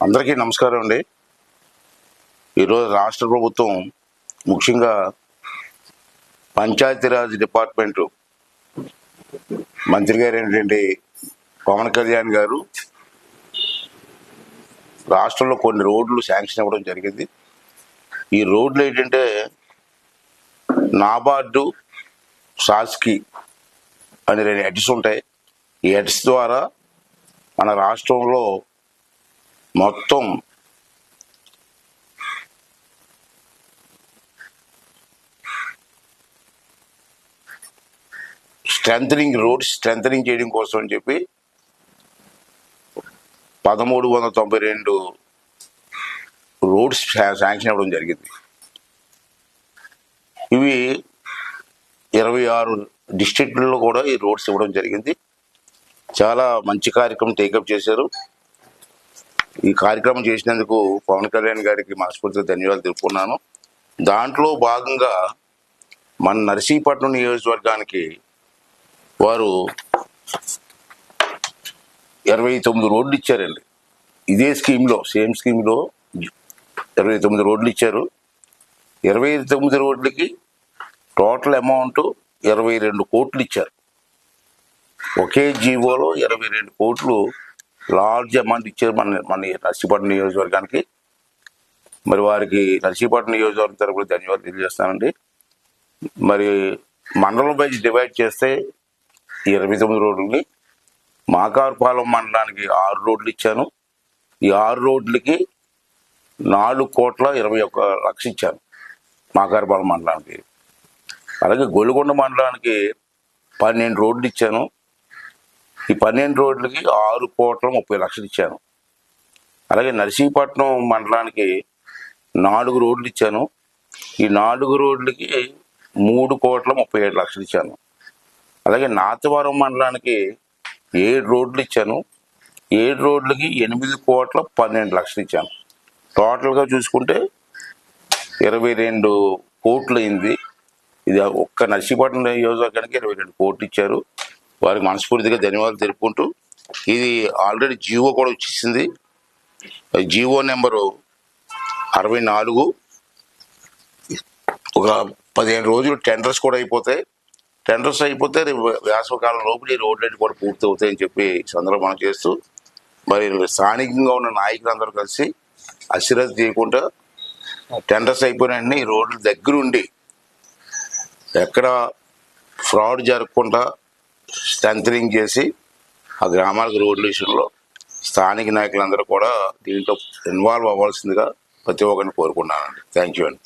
అందరికీ నమస్కారం అండి. ఈరోజు రాష్ట్ర ప్రభుత్వం ముఖ్యంగా పంచాయతీరాజ్ డిపార్ట్మెంటు మంత్రి గారు ఏంటంటే పవన్ కళ్యాణ్ గారు రాష్ట్రంలో కొన్ని రోడ్లు శాంక్షన్ ఇవ్వడం జరిగింది. ఈ రోడ్లు ఏంటంటే నాబార్డు, శాస్కి అనే 2 హెడ్స్ ఉంటాయి. ఈ హెడ్స్ ద్వారా మన రాష్ట్రంలో మొత్తం స్ట్రెంథనింగ్ చేయడం కోసం అని చెప్పి 1392 రోడ్స్ శాంక్షన్ ఇవ్వడం జరిగింది. ఇవి 26 డిస్ట్రిక్ట్లలో కూడా ఈ రోడ్స్ ఇవ్వడం జరిగింది. చాలా మంచి కార్యక్రమం టేకప్ చేశారు. ఈ కార్యక్రమం చేసినందుకు పవన్ కళ్యాణ్ గారికి మనస్ఫూర్తిగా ధన్యవాదాలు తెలుపుకున్నాను. దాంట్లో భాగంగా మన నర్సీపట్నం నియోజకవర్గానికి వారు 29 రోడ్లు ఇచ్చారండి. ఇదే స్కీమ్లో, సేమ్ స్కీమ్లో 29 రోడ్లు ఇచ్చారు. 29 రోడ్లకి టోటల్ అమౌంట్ 22 కోట్లు ఇచ్చారు. ఒకే జీవోలో 22 కోట్లు లార్జ్ అమౌంట్ ఇచ్చారు మన నర్సీపట్నం నియోజకవర్గానికి. మరి వారికి నర్సీపట్నం నియోజకవర్గం తరపున ధన్యవాదాలు తెలియజేస్తానండి. మరి మండలం వైజ్ డివైడ్ చేస్తే 29 రోడ్లని మాకారుపాలెం మండలానికి 6 రోడ్లు ఇచ్చాను. ఈ 6 రోడ్లకి 4,21,00,000 ఇచ్చాను మాకారుపాలెం మండలానికి. అలాగే గొలుగొండ మండలానికి 12 రోడ్లు ఇచ్చాను. ఈ 12 రోడ్లకి 6,30,00,000 ఇచ్చాను. అలాగే నర్సీపట్నం మండలానికి 4 రోడ్లు ఇచ్చాను. ఈ 4 రోడ్లకి 3,37,00,000 ఇచ్చాను. అలాగే నాతవరం మండలానికి 7 రోడ్లు ఇచ్చాను. 7 రోడ్లకి 8,12,00,000 ఇచ్చాను. టోటల్గా చూసుకుంటే 22 కోట్లు అయింది. ఇది ఒక్క నర్సీపట్నం నియోజకవర్గానికి 22 కోట్లు ఇచ్చారు. వారికి మనస్ఫూర్తిగా ధన్యవాదాలు తెలుపుకుంటూ, ఇది ఆల్రెడీ జీవో కూడా వచ్చేసింది. GO number 64. ఒక 15 రోజులు టెండర్స్ కూడా అయిపోతాయి. టెండర్స్ అయిపోతే వేసవకాలం లోపల ఈ రోడ్లన్నీ కూడా పూర్తి అవుతాయని చెప్పి సందర్భం మనం చేస్తూ, మరి స్థానికంగా ఉన్న నాయకులందరూ కలిసి అశ్రద్ధ చేయకుండా టెండర్స్ అయిపోయిన ఈ రోడ్ల దగ్గరుండి ఎక్కడ ఫ్రాడ్ జరగకుండా స్ట్రెంథనింగ్ చేసి ఆ గ్రామాలకు రోడ్ల విషయంలో స్థానిక నాయకులందరూ కూడా దీంట్లో ఇన్వాల్వ్ అవ్వాల్సిందిగా ప్రతి ఒక్కరిని కోరుకున్నానండి. థ్యాంక్ యూ అండి.